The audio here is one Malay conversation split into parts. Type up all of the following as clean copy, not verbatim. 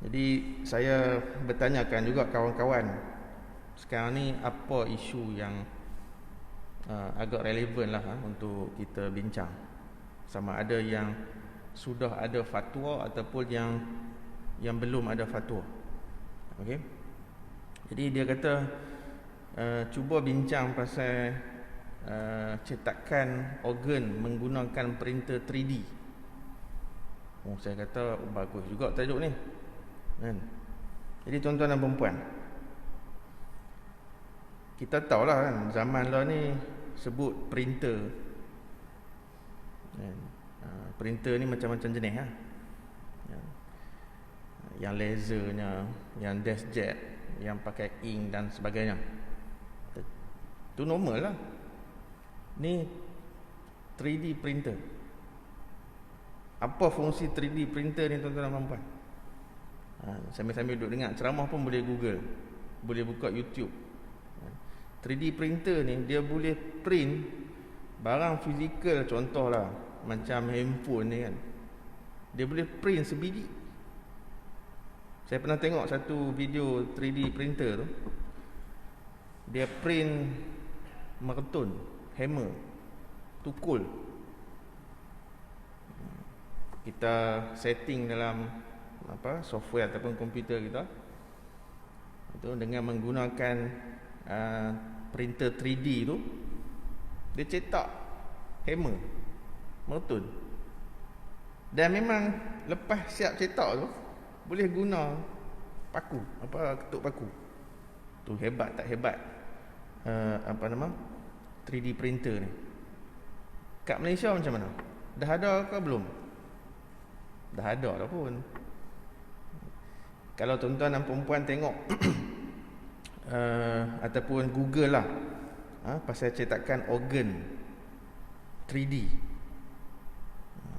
Jadi saya bertanyakan juga kawan-kawan, sekarang ni apa isu yang agak relevan lah untuk kita bincang. Sama ada yang sudah ada fatwa ataupun yang belum ada fatwa. Okey. Jadi dia kata cuba bincang pasal cetakan organ menggunakan printer 3D. Saya kata bagus juga tajuk ni. Kan? Jadi tuan-tuan dan perempuan, kita tahulah kan, zaman lah ni sebut printer. Kan? Printer ni macam-macam jenis lah. Yang lasernya, yang deskjet, yang pakai ink dan sebagainya. Itu normal lah. Ni 3D printer. Apa fungsi 3D printer ni tuan-tuan dan perempuan? Sambil-sambil duduk dengar ceramah pun boleh Google, boleh buka YouTube. 3D printer ni dia boleh print barang fizikal, contohlah macam handphone ni kan. Dia boleh print sebiji. Saya pernah tengok satu video 3D printer tu. Dia print mertun, hammer, tukul. Kita setting dalam software ataupun komputer kita itu dengan menggunakan printer 3D tu, dia cetak hammer, mertun. Dan memang lepas siap cetak tu boleh guna paku, ketuk paku. Tu hebat tak hebat 3D printer ni. Kat Malaysia macam mana? Dah ada ke belum? Dah ada dah pun. Kalau tuan-tuan dan perempuan tengok ataupun Google lah pasal cetakan organ 3D,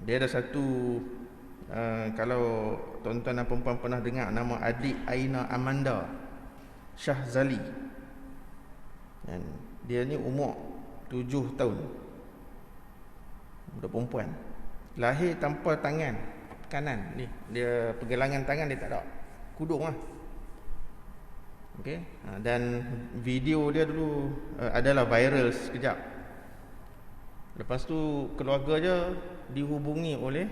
dia ada satu kalau tuan-tuan dan perempuan pernah dengar nama adik Aina Amanda Shahzali. Dan dia ni umur 7 tahun, budak perempuan, lahir tanpa tangan kanan ni. Dia pergelangan tangan dia tak ada, kudung lah. Okay? Dan video dia dulu adalah viral sekejap. Lepas tu keluarga dia dihubungi oleh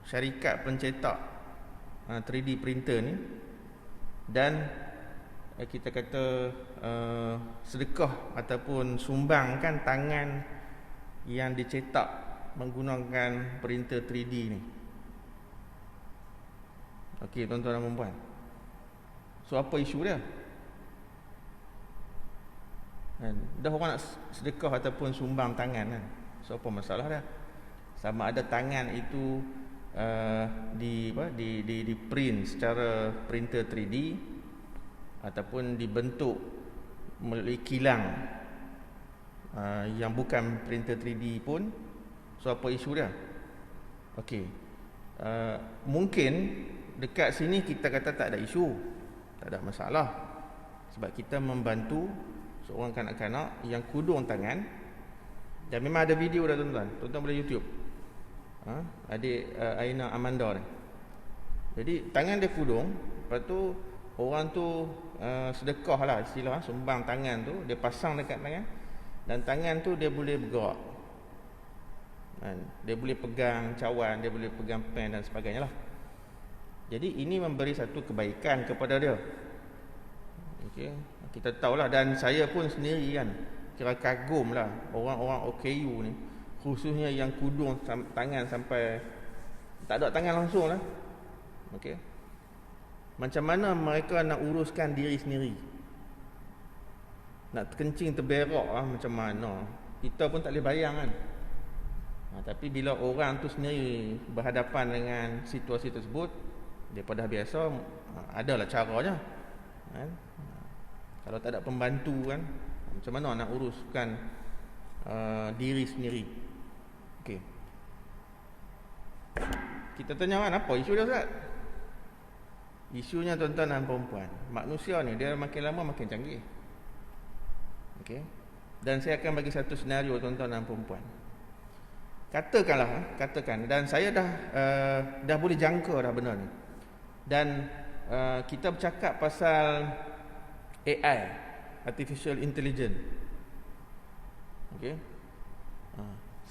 syarikat pencetak 3D printer ni, dan kita kata sedekah ataupun sumbangkan tangan yang dicetak menggunakan printer 3D ni. Okey tuan-tuan dan perempuan, so apa isu dia? Dah orang nak sedekah ataupun sumbang tangan kan? So apa masalah dia? Sama ada tangan itu di print secara printer 3D ataupun dibentuk melalui kilang yang bukan printer 3D pun. So apa isu dia? Okey, mungkin dekat sini kita kata tak ada isu, tak ada masalah, sebab kita membantu seorang kanak-kanak yang kudung tangan. Dan memang ada video dah tuan-tuan, tuan-tuan boleh YouTube adik Aina Amanda ni. Jadi tangan dia kudung, lepas tu orang tu sedekah lah, istilah sumbang tangan tu, dia pasang dekat tangan, dan tangan tu dia boleh bergerak. Dia boleh pegang cawan, dia boleh pegang pen dan sebagainya lah. Jadi ini memberi satu kebaikan kepada dia. Okay. Kita tahulah, dan saya pun sendiri kan kira kagum lah orang-orang OKU ni, khususnya yang kudung tangan sampai tak ada tangan langsung lah. Okay. Macam mana mereka nak uruskan diri sendiri, nak kencing terberak lah, macam mana kita pun tak boleh bayang kan. Tapi bila orang tu sendiri berhadapan dengan situasi tersebut, daripada biasa adalah caranya kan? Kalau tak ada pembantu kan, macam mana nak uruskan diri sendiri. Okey, kita tanya kan, apa isu dia Ustaz? Isunya tuan-tuan dan perempuan, manusia ni dia makin lama makin canggih. Okey, dan saya akan bagi satu senario tuan-tuan dan perempuan. Katakan, dan saya dah boleh jangka dah benda ni. Dan kita bercakap pasal AI, Artificial Intelligence. Okey.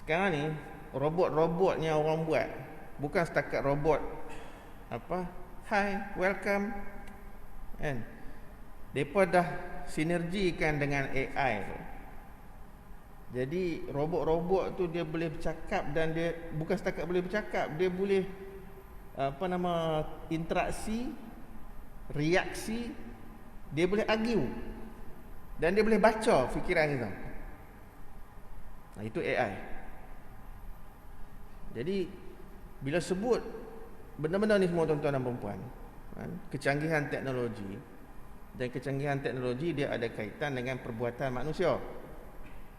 Sekarang ni robot-robotnya orang buat bukan setakat robot hi, welcome, kan? Depa dah sinergikan dengan AI tu. Jadi robot-robot tu dia boleh bercakap, dan dia bukan setakat boleh bercakap, dia boleh interaksi, reaksi, dia boleh argue, dan dia boleh baca fikiran kita. Itu AI. Jadi bila sebut benda-benda ni semua, tuan-tuan dan puan-puan, kecanggihan teknologi, dan kecanggihan teknologi dia ada kaitan dengan perbuatan manusia.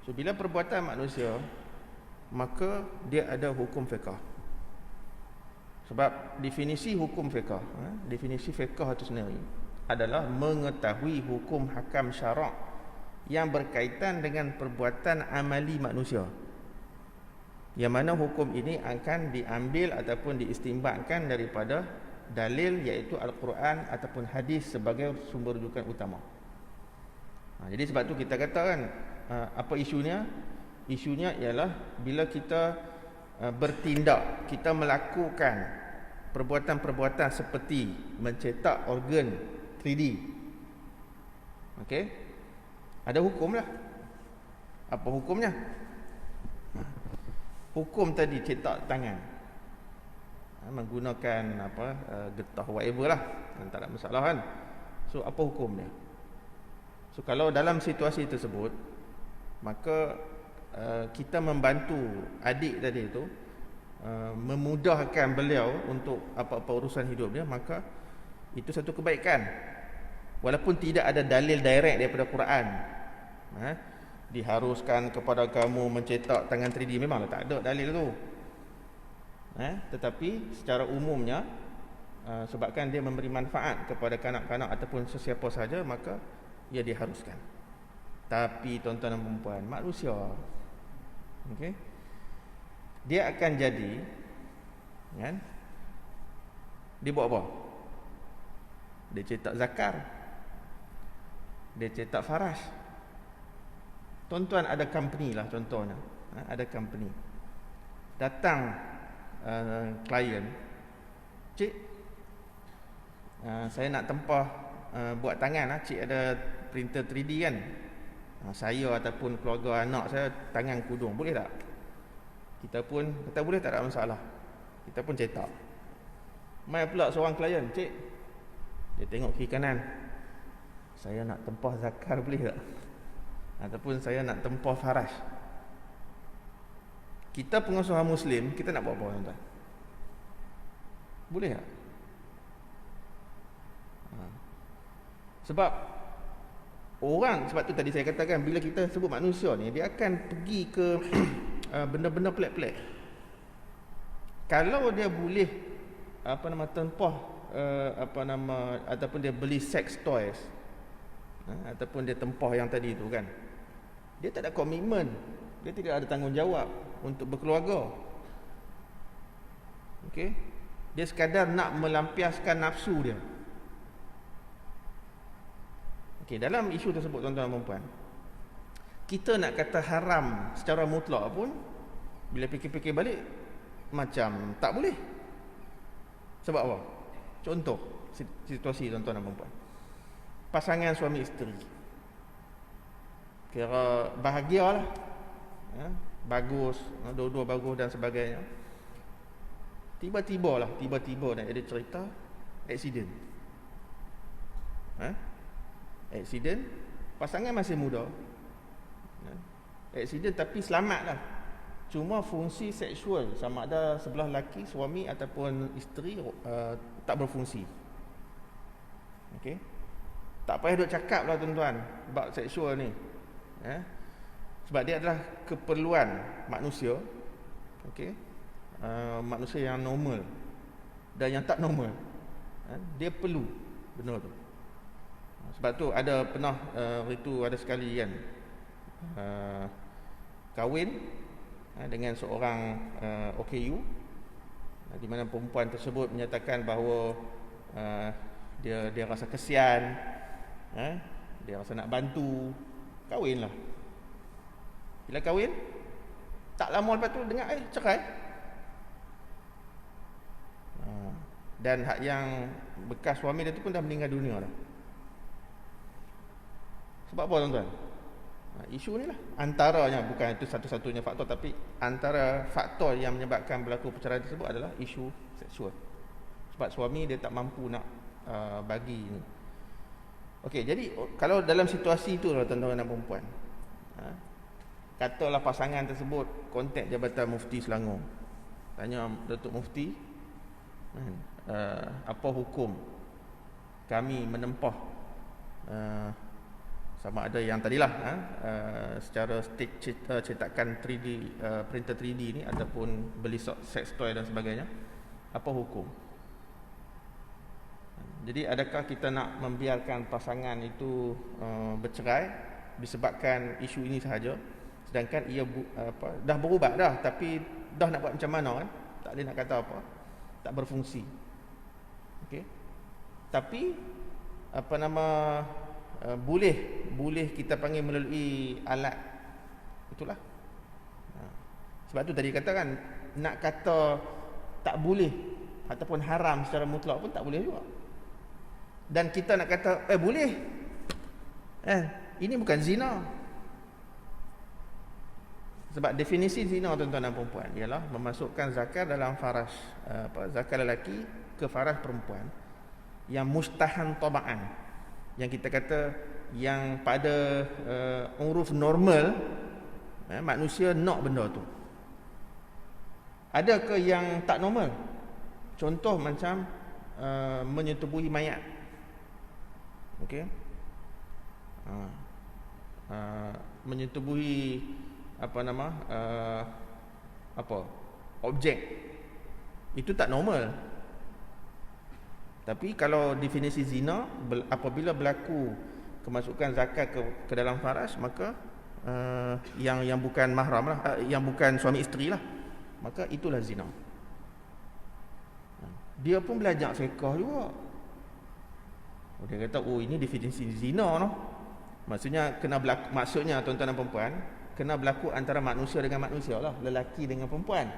So bila perbuatan manusia, maka dia ada hukum fiqh. Sebab definisi hukum fiqh, definisi fiqh itu sendiri adalah mengetahui hukum hakam syarak yang berkaitan dengan perbuatan amali manusia, yang mana hukum ini akan diambil ataupun diistinbatkan daripada dalil, iaitu Al-Quran ataupun hadis sebagai sumber rujukan utama. Jadi sebab tu kita katakan, apa isunya? Isunya ialah bila kita bertindak, kita melakukan perbuatan-perbuatan seperti mencetak organ 3D. Okey? Ada hukum lah. Apa hukumnya? Hukum tadi cetak tangan, menggunakan getah whatever lah, tak ada masalah kan. So apa hukumnya? So kalau dalam situasi tersebut, maka kita membantu adik tadi itu, memudahkan beliau untuk apa-apa urusan hidup dia, maka itu satu kebaikan. Walaupun tidak ada dalil direct daripada Quran, diharuskan kepada kamu mencetak tangan 3D, memanglah tak ada dalil tu. Tetapi secara umumnya, sebabkan dia memberi manfaat kepada kanak-kanak ataupun sesiapa saja, maka ia diharuskan. Tapi tuan-tuan dan puan-puan, manusia, okey, dia akan jadi, kan, dia buat apa? Dia cetak zakar, dia cetak faras. Tuan-tuan ada company lah, contohnya, ada company datang klien, cik, saya nak tempah buat tangan, cik ada printer 3D kan, saya ataupun keluarga anak saya tangan kudung, boleh tak? Kita pun kata boleh, tak ada masalah, kita pun cetak. Mai pula seorang klien, cik, dia tengok kiri kanan, saya nak tempah zakar, boleh tak? Ataupun saya nak tempah faras. Kita pengusaha Muslim, kita nak buat apa, tuan-tuan? Boleh tak? Sebab orang, sebab tu tadi saya katakan, bila kita sebut manusia ni, dia akan pergi ke benda-benda pelik-pelik. Kalau dia boleh tempah ataupun dia beli sex toys, ataupun dia tempah yang tadi tu kan, dia tak ada komitmen, dia tidak ada tanggungjawab untuk berkeluarga. Okey, dia sekadar nak melampiaskan nafsu dia. Okey, dalam isu tersebut, tuan-tuan dan puan, kita nak kata haram secara mutlak pun, bila fikir-fikir balik, macam tak boleh. Sebab apa? Contoh situasi, tuan-tuan dan puan, pasangan suami isteri, kira bahagia lah, bagus, dua-dua bagus dan sebagainya. Tiba-tiba dah ada cerita aksiden. Aksiden, pasangan masih muda, aksiden tapi selamat lah. Cuma fungsi seksual, sama ada sebelah lelaki, suami ataupun isteri, tak berfungsi. Okey, tak payah duk cakap lah, tuan-tuan, bab seksual ni, sebab dia adalah keperluan manusia. Okey, manusia yang normal dan yang tak normal, dia perlu benda tu. Sebab tu ada pernah itu ada sekali kan, kahwin dengan seorang OKU, di mana perempuan tersebut menyatakan bahawa dia rasa kesian, dia rasa nak bantu, kahwinlah. Bila kahwin, tak lama lepas tu dengar cerai. Dan hak yang bekas suami dia tu pun dah meninggal dunia dah. Sebab apa tuan-tuan? Isu ni lah antaranya, bukan itu satu-satunya faktor, tapi antara faktor yang menyebabkan berlaku perceraian tersebut adalah isu seksual. Sebab suami dia tak mampu nak bagi ni. Okey, jadi kalau dalam situasi itu tuan-tuan dan puan-puan, katalah pasangan tersebut kontak Jabatan Mufti Selangor, tanya Datuk Mufti, apa hukum kami menempah sama ada yang tadilah secara cetakan 3D, printer 3D ni, ataupun beli sex toy dan sebagainya, apa hukum? Jadi adakah kita nak membiarkan pasangan itu bercerai disebabkan isu ini sahaja, sedangkan ia dah berubat dah, tapi dah nak buat macam mana kan, tak boleh nak kata apa, tak berfungsi. Okey, tapi boleh kita panggil melalui alat itulah. Sebab tu tadi katakan, nak kata tak boleh ataupun haram secara mutlak pun tak boleh juga. Dan kita nak kata boleh, ini bukan zina. Sebab definisi zina tuan-tuan dan perempuan ialah memasukkan zakar dalam faras, zakar lelaki ke faras perempuan yang mustahan tabaan, yang kita kata yang pada uruf normal manusia nak benda tu. Ada ke yang tak normal? Contoh macam menyetubuhi mayat. Okey, menyetubuhi objek, itu tak normal. Tapi kalau definisi zina, apabila berlaku kemasukan zakat ke dalam faras, maka yang bukan mahram lah, yang bukan suami isteri lah, maka itulah zina. Dia pun belajar fiqh juga. Dia kata, ini definisi zina noh. Maksudnya kena berlaku, maksudnya tuan-tuan dan perempuan, kena berlaku antara manusia dengan manusia lah, lelaki dengan perempuan.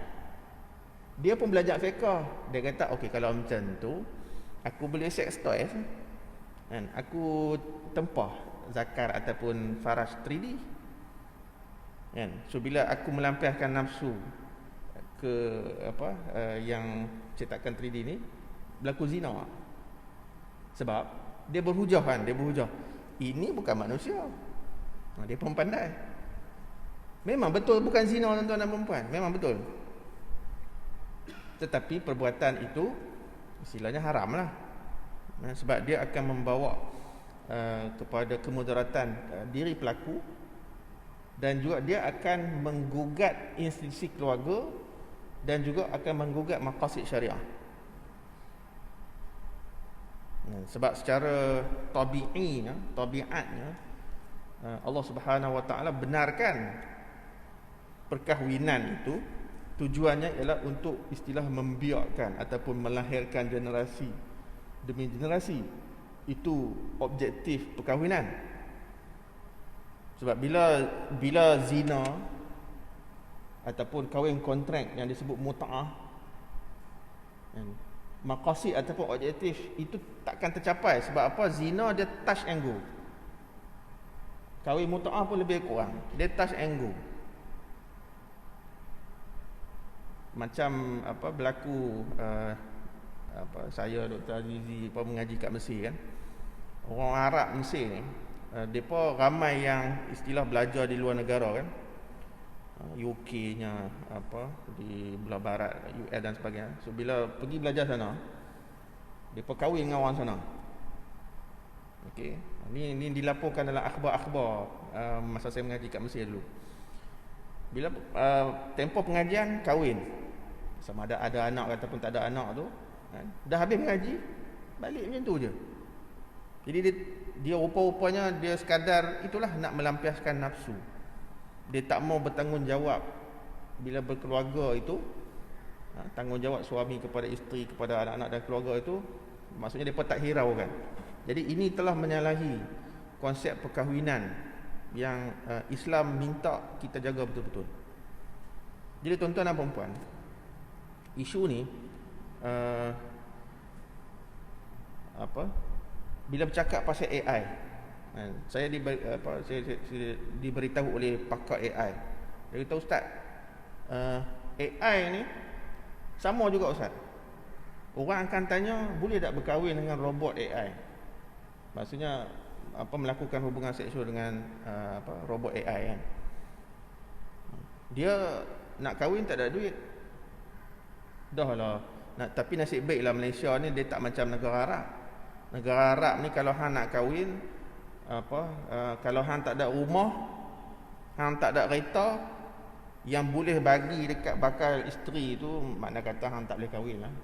Dia pun belajar fiqh. Dia kata, okey, kalau macam tu, aku boleh sex toys kan, aku tempah zakar ataupun faras 3D kan. So bila aku melampiaskan nafsu ke yang cetakan 3D ni, berlaku zina. Sebab dia berhujah kan, ini bukan manusia. Dia pun pandai. Memang betul bukan zina tuan-tuan dan perempuan, memang betul. Tetapi perbuatan itu istilahnya haram lah, sebab dia akan membawa kepada kemudaratan diri pelaku, dan juga dia akan menggugat institusi keluarga, dan juga akan menggugat maqasid syariah. Sebab secara tabiatnya Allah Subhanahu Wa Taala benarkan perkahwinan itu tujuannya ialah untuk istilah membiakkan ataupun melahirkan generasi demi generasi. Itu objektif perkahwinan. Sebab bila zina ataupun kahwin kontrak yang disebut mut'ah, maqasid ataupun objektif itu takkan tercapai. Sebab apa? Zina dia touch and go. Kahwin mut'ah pun lebih kurang, dia touch and go. Macam berlaku saya Dr. Azizi mengaji kat Mesir kan. Orang Arab Mesir ni, depa ramai yang istilah belajar di luar negara kan. UK-nya di belah barat, US dan sebagainya. So bila pergi belajar sana, depa kahwin dengan orang sana. Okey, ini dilaporkan dalam akhbar-akhbar masa saya mengaji kat Mesir dulu. Bila tempoh pengajian kahwin, sama ada anak ataupun tak ada anak tu kan, dah habis mengaji balik macam tu je. Jadi dia rupa-rupanya dia sekadar itulah nak melampiaskan nafsu. Dia tak mau bertanggungjawab bila berkeluarga itu, tanggungjawab suami kepada isteri, kepada anak-anak dan keluarga itu Maksudnya mereka tak hiraukan. Jadi ini telah menyalahi konsep perkahwinan yang Islam minta kita jaga betul-betul. Jadi tuan-tuan dan puan-puan, isu ni bila bercakap pasal AI, saya diberitahu oleh pakar AI. Dia kata, Ustaz, AI ni sama juga Ustaz. Orang akan tanya, boleh tak berkahwin dengan robot AI? Maksudnya melakukan hubungan seksual dengan robot AI kan. Dia nak kahwin tak ada duit. Dah lah. Tapi nasib baiklah Malaysia ni dia tak macam negara Arab. Negara Arab ni kalau hang nak kahwin, kalau hang tak ada rumah, hang tak ada kereta, yang boleh bagi dekat bakal isteri tu, makna kata hang tak boleh kahwin lah.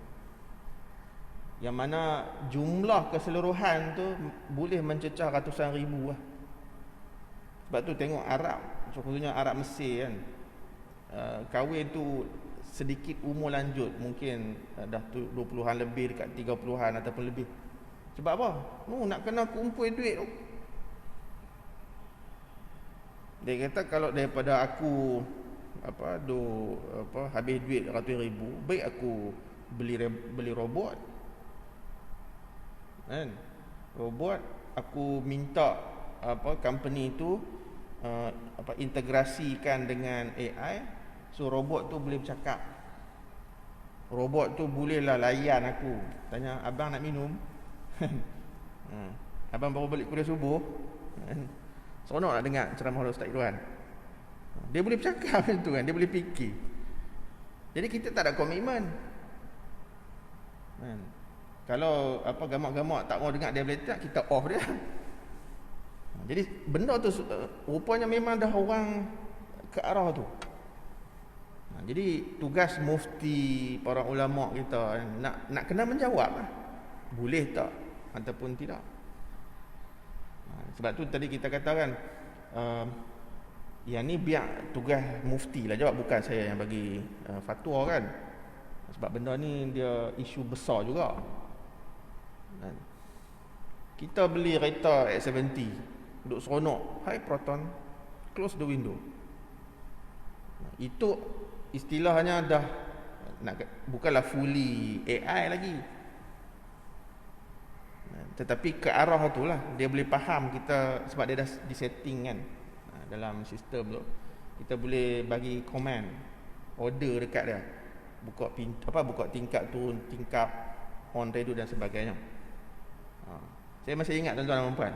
Yang mana jumlah keseluruhan tu boleh mencecah ratusan ribu lah. Sebab tu tengok Arab, contohnya Arab Mesir kan, kahwin tu sedikit umur lanjut, mungkin dah 20-an lebih, dekat 30-an ataupun lebih. Sebab apa? Nak kena kumpul duit tu. Dia kata kalau daripada aku habis duit ratus ribu, baik aku beli robot kan. Robot aku minta company tu integrasikan dengan AI, so robot tu boleh bercakap. Robot tu bolehlah layan aku, tanya abang nak minum. Abang baru balik kuliah subuh, seronok nak dengar ceramah Ustaz Irwan. Dia boleh bercakap macam tu kan, dia boleh fikir. Jadi kita tak ada komitmen kan. Kalau gamak-gamak tak mau dengar dia boleh tak, kita off dia. Jadi benda tu rupanya memang dah orang ke arah tu. Jadi tugas mufti, para ulama kita nak kena menjawab lah, boleh tak ataupun tidak. Sebab tu tadi kita katakan yang ni biar tugas mufti lah jawab, bukan saya yang bagi fatwa kan. Sebab benda ni dia isu besar juga. Kita beli kereta X70, duduk seronok, hai Proton, close the window. Itu istilahnya dah bukanlah fully AI lagi, tetapi ke arah tu lah. Dia boleh faham kita, sebab dia dah disetting kan dalam sistem tu. Kita boleh bagi command, order dekat dia, buka pintu, buka tingkap, turun tingkap, on radio dan sebagainya. Saya masih ingat tuan-tuan dan puan,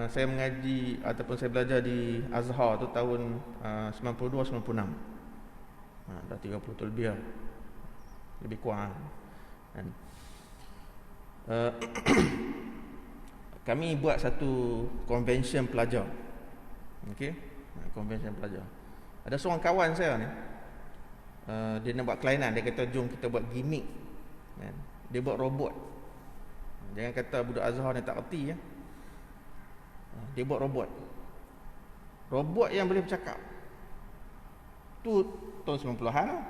saya mengaji ataupun saya belajar di Azhar tu tahun 92-96. Dah 30 tahun lebih lah, lebih kurang kan. Kami buat satu convention pelajar. Okey, convention pelajar. Ada seorang kawan saya ni, dia nak buat kelainan. Dia kata jom kita buat gimmick kan? Dia buat robot. Jangan kata budak Azhar ni tak erti ya. Dia buat robot. Robot yang boleh bercakap. Tu tahun 90-an lah.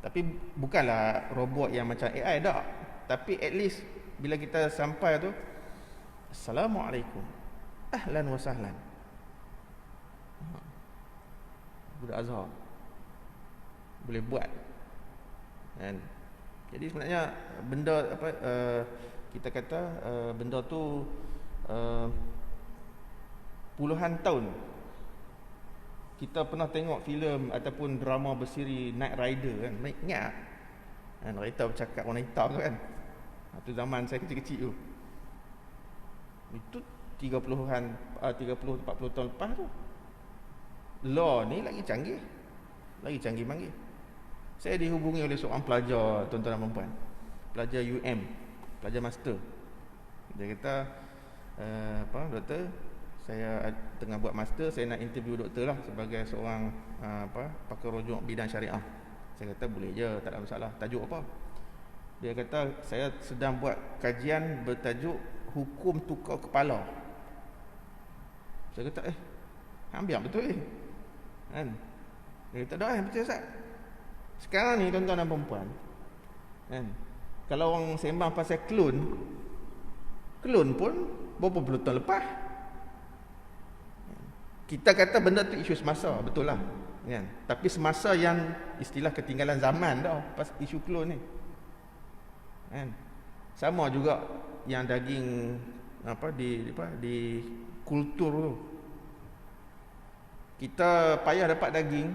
Tapi bukanlah robot yang macam AI dah. Tapi at least bila kita sampai tu, Assalamualaikum, ahlan wa sahlan. Budak Azhar boleh buat kan. Jadi sebenarnya benda kita kata benda tu puluhan tahun kita pernah tengok filem ataupun drama bersiri Knight Rider kan. Ingat kan, kereta bercakap warna hitam tu kan. Itu zaman saya kecil-kecil tu. Itu 30-40 tahun lepas tu. Law ni lagi canggih, lagi canggih manggil. Saya dihubungi oleh seorang pelajar, tuan-tuan dan puan, pelajar UM, pelajar master. Dia kata, doktor, saya tengah buat master, saya nak interview doktor lah sebagai seorang pakar rujuk bidang syariah. Saya kata boleh je, tak ada masalah. Tajuk apa? Dia kata saya sedang buat kajian bertajuk hukum tukar kepala. Saya kata ambil betul kan? Dia kata dah betul Ustaz. Sekarang ni tuan-tuan dan perempuan kan, Kalau orang sembang pasal klon pun berapa puluh tahun lepas. Kita kata benda tu isu semasa, betul lah kan? Tapi semasa yang istilah ketinggalan zaman dah pas isu klon ni kan? Sama juga yang daging di kultur tu, kita payah dapat daging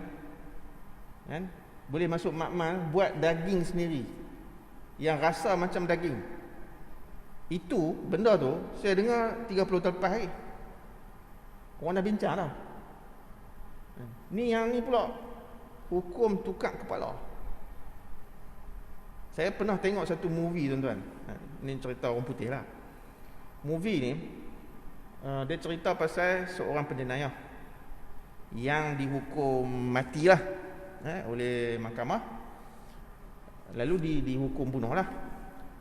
kan? Boleh masuk makmal buat daging sendiri yang rasa macam daging. Itu benda tu saya dengar 30 tahun lepas lagi orang dah bincang dah. Ni yang ni pula hukum tukar kepala. Saya pernah tengok satu movie tuan-tuan. Ni cerita orang putih lah. Movie ni dia cerita pasal seorang penjenayah yang dihukum mati lah oleh mahkamah. Lalu dihukum bunuh lah.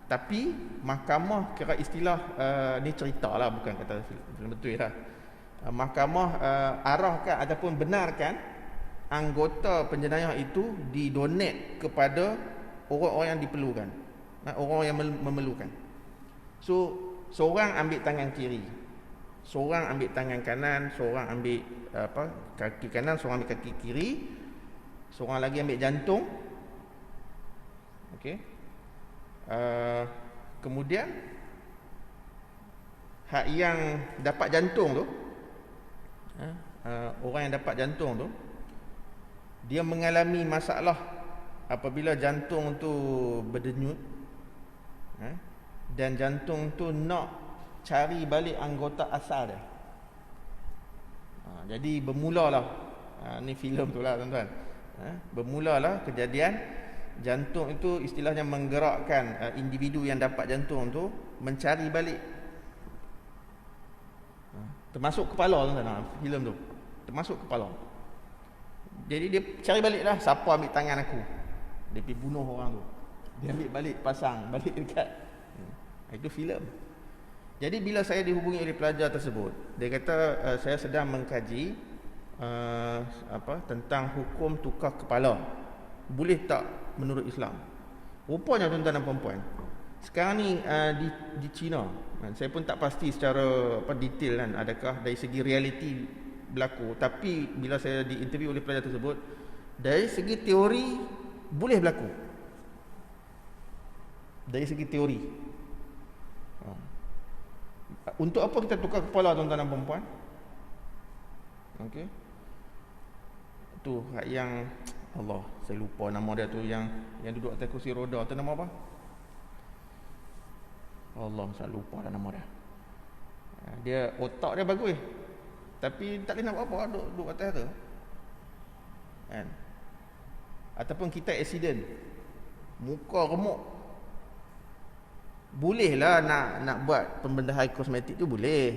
Tapi mahkamah kira istilah ni cerita lah, bukan kata film betul lah. Mahkamah arahkan ataupun benarkan anggota penjenayah itu didonate kepada orang-orang yang diperlukan, orang yang memerlukan. So seorang ambil tangan kiri, seorang ambil tangan kanan, seorang ambil kaki kanan, seorang ambil kaki kiri, seorang lagi ambil jantung. Okey. Kemudian hak yang dapat jantung tu, orang yang dapat jantung tu, dia mengalami masalah apabila jantung tu berdenyut, dan jantung tu nak cari balik anggota asal dia. Jadi bermulalah, ni filem tu lah tuan-tuan, bermulalah kejadian jantung itu istilahnya menggerakkan individu yang dapat jantung tu mencari balik, termasuk kepala tuan-tuan. Filem tu termasuk kepala. Jadi dia cari balik lah, siapa ambil tangan aku, dia pergi bunuh orang tu, dia ambil balik, pasang balik dekat. Itu filem. Jadi bila saya dihubungi oleh pelajar tersebut, dia kata saya sedang mengkaji tentang hukum tukar kepala, boleh tak menurut Islam. Rupanya tuan-tuan dan puan-puan, sekarang ni di China, saya pun tak pasti secara detail kan, adakah dari segi realiti berlaku, tapi bila saya diinterview oleh pelajar tersebut, dari segi teori boleh berlaku. Dari segi teori. Untuk apa kita tukar kepala tuan-tuan dan puan-puan? Okey. Tu yang Allah, saya lupa nama dia tu, yang duduk atas kursi roda tu, nama apa? Allah, saya lupa dah nama dia. Dia otak dia bagus, tapi tak boleh nak buat apa, duduk atas tu kan. Ataupun kita accident, muka remuk, bolehlah nak buat pembedahan kosmetik tu boleh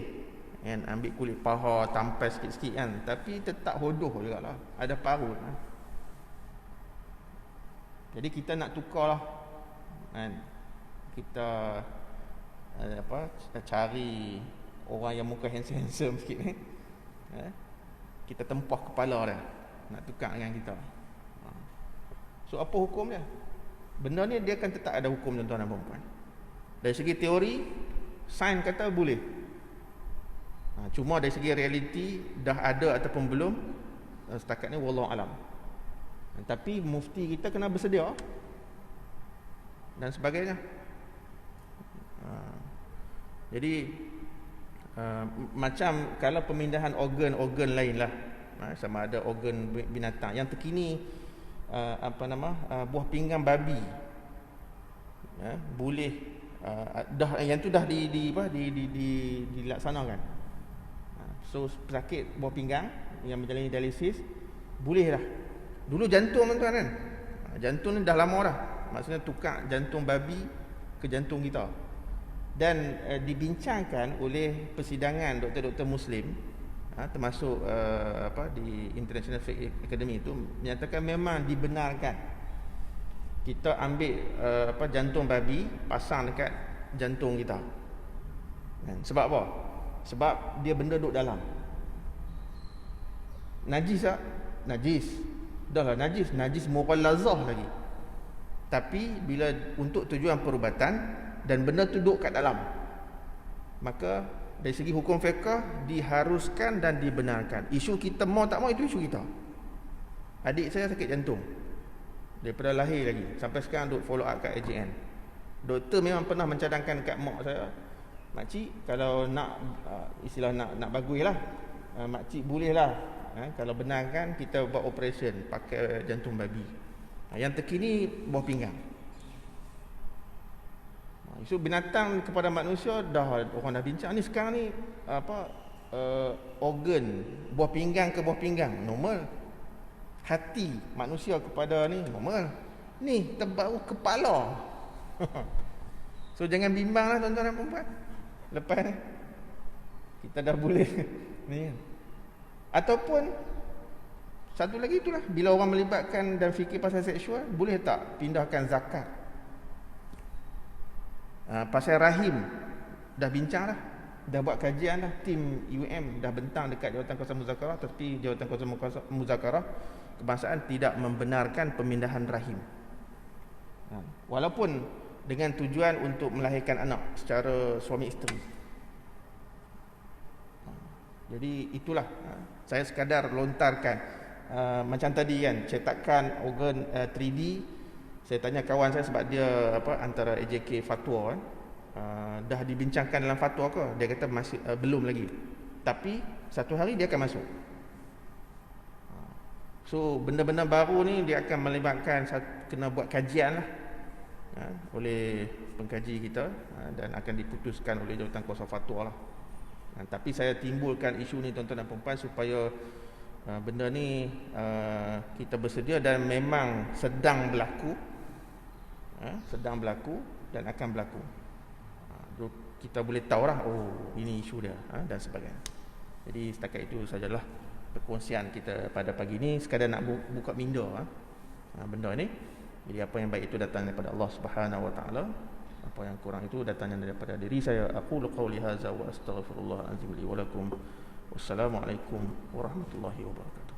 kan, ambil kulit paha, tampas sikit-sikit kan, tapi tetap hodoh jugalah, ada parut kan. Jadi kita nak tukar lah kan, kita cari orang yang muka handsome sikit ni, kita tempah kepala dia, nak tukar dengan kita. So apa hukum dia? Benda ni dia akan tetap ada hukum tuan-tuan dan puan-puan. Dari segi teori, sains kata boleh, cuma dari segi realiti dah ada ataupun belum, setakat ni wallahu alam. Tapi mufti kita kena bersedia dan sebagainya. Jadi macam kalau pemindahan organ lain lah, sama ada organ binatang yang terkini, buah pinggang babi, boleh, dah yang tu dah dilaksanakan. So pesakit buah pinggang yang menjalani dialisis boleh dah. Dulu jantung tuan-tuan kan, jantung ni dah lama dah, maksudnya tukar jantung babi ke jantung kita. Dan dibincangkan oleh persidangan doktor-doktor Muslim, termasuk di International Fake Academy itu, menyatakan memang dibenarkan kita ambil jantung babi, pasang dekat jantung kita. Sebab apa? Sebab dia benda duduk dalam. Najis tak? Najis. Dah lah najis mughallazah lagi. Tapi bila untuk tujuan perubatan dan benda tu duduk kat dalam, maka dari segi hukum fiqh diharuskan dan dibenarkan. Isu kita mau tak mau itu isu kita. Adik saya sakit jantung daripada lahir lagi sampai sekarang duk follow up kat AJN. Doktor memang pernah mencadangkan kat mak saya, makcik kalau nak istilah nak bagus lah, makcik boleh lah, kalau benarkan kita buat operation pakai jantung babi. Yang terkini buah pinggang. Isu binatang kepada manusia dah orang dah bincang ni sekarang ni organ buah pinggang ke buah pinggang normal. Hati manusia kepada ni normal. Ni terbaru kepala. So jangan bimbanglah tuan-tuan dan puan-puan. Lepas ni kita dah boleh ni. Ataupun satu lagi itulah, bila orang melibatkan dan fikir pasal seksual, boleh tak pindahkan zakat? Pasal rahim dah bincang dah, dah buat kajian dah, tim UM dah bentang dekat Jawatan Kuasa Muzakarah, tapi Jawatan Kuasa Muzakarah Kebangsaan tidak membenarkan pemindahan rahim. Walaupun dengan tujuan untuk melahirkan anak secara suami isteri. Jadi itulah, saya sekadar lontarkan macam tadi kan, cetakan organ 3D. Saya tanya kawan saya sebab dia antara AJK fatwa kan, dah dibincangkan dalam fatwa ke? Dia kata masih belum lagi. Tapi satu hari dia akan masuk. So benda-benda baru ni dia akan melibatkan, kena buat kajian lah oleh pengkaji kita, dan akan diputuskan oleh Jawatan Kuasa Fatwa lah. Tapi saya timbulkan isu ni tuan-tuan dan puan-puan supaya benda ni kita bersedia dan memang sedang berlaku, dan akan berlaku. Kita boleh tahu lah, oh ini isu dia, dan sebagainya. Jadi setakat itu sajalah perkongsian kita pada pagi ni, sekadar nak buka minda benda ni. Jadi apa yang baik itu datang daripada Allah Subhanahu Wa Taala, apa yang kurang itu datangnya daripada diri saya. Aqulu qawli hadza wa astaghfirullah azim li wa lakum. Wassalamualaikum warahmatullahi wabarakatuh.